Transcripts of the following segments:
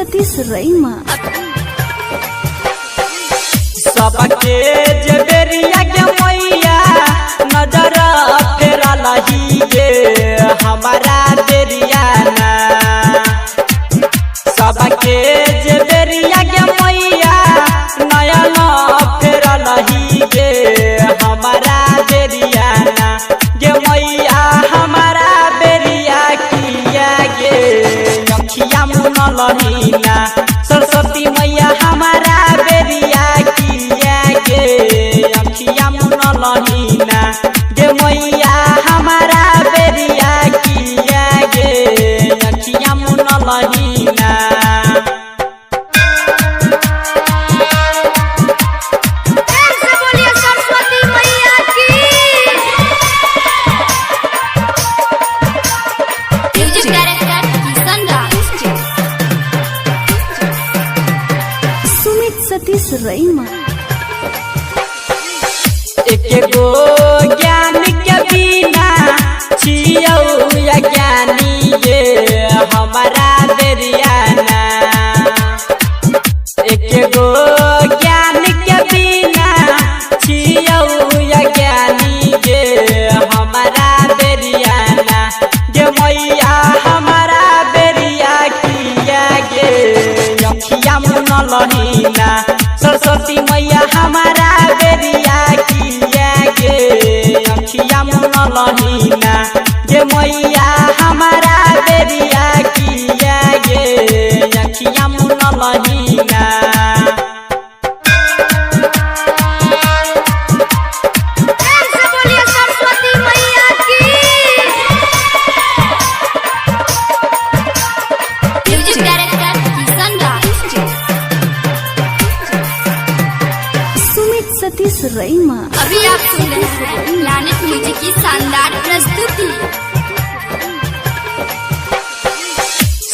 सतीश रईमा सबके जबेरिया के मैया नजर फेरा लही गे हमारा देरिया ना। सबके जबेरिया के मैया नयन फेरा लही गे हमारा देरिया ना। गे मैया हमारा बेरिया किया गे अखिया मुन लही ना। सरस्वती मैया हमारा बेरिया किया गे अखिया मुन लही ना। गे मैया हमारा बेरिया किया गे अखिया मुन लही ना। सरस्वती मैया की म्यूजिक डायरेक्टर सुमित सतीश रईमा एक गो ज्ञान के बिना छियौ ज्ञानी गे हमारा देरिया ना। एक गो ज्ञान के बिना छियौ ज्ञानी गे हमारा देरिया ना। गे मैया हमारा बेरिया किया गे अखिया मुन लही ना। सरस्वती मैया हमारा बेरिया किया गे अखिया मुन लही ना। गे मैया हमारा बेरिया किया गे अखिया मुन लही ना। सरस्वती मैया की म्यूजिक डायरेक्टर सुमित सतीश रईमा अभी आप सुन रहे हैं लानित म्यूजिक की शानदार प्रस्तुति।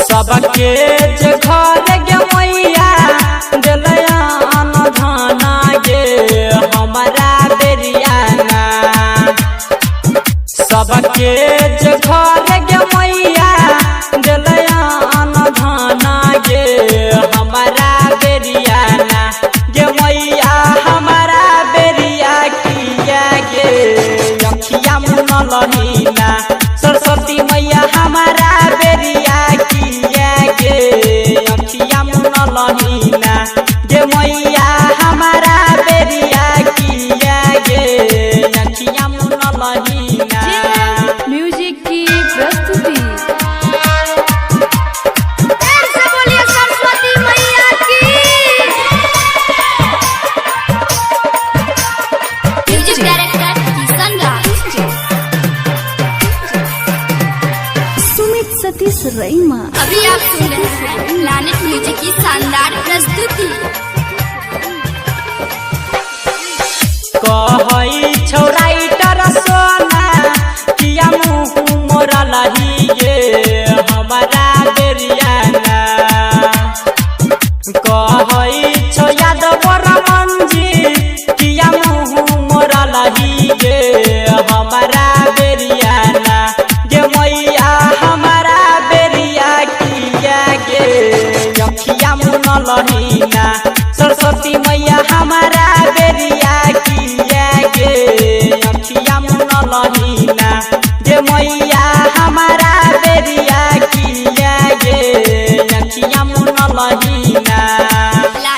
सबके जे घर गे मैया दिलया अनधना गे हमारा बेरिया ना। सबके जे घर गे मैया दिलया अनधना गे हमारा बेरिया ना। गे मैया हमारा बेरिया किया गे अखिया मुन लही ना। सरस्वती मैया हमारा बेरिया किया गे अखिया मुन लही ना। गे मैया हमारा बेरिया किया गे अखिया मुन लही ना। म्यूजिक की प्रस्तुति सरस्वती मैया की म्यूजिक डायरेक्टर सुमित सतीश रईमा अभी आप सुन रहे हैं लानित म्यूजिक की शानदार प्रस्तुति। कहई छौराइटर सोना किया मुँह मोरा लही गे हमारा बेरिया ना। कहई छौ यादव रमन जी किया मुँह मोरा लही गे हमारा बेरिया ना। गे मैया हमारा बेरिया किया गे अखिया मुन लही ना। सरस्वती मैया हमारा बेरिया किया गे अखिया मुन लही ना। गे मैया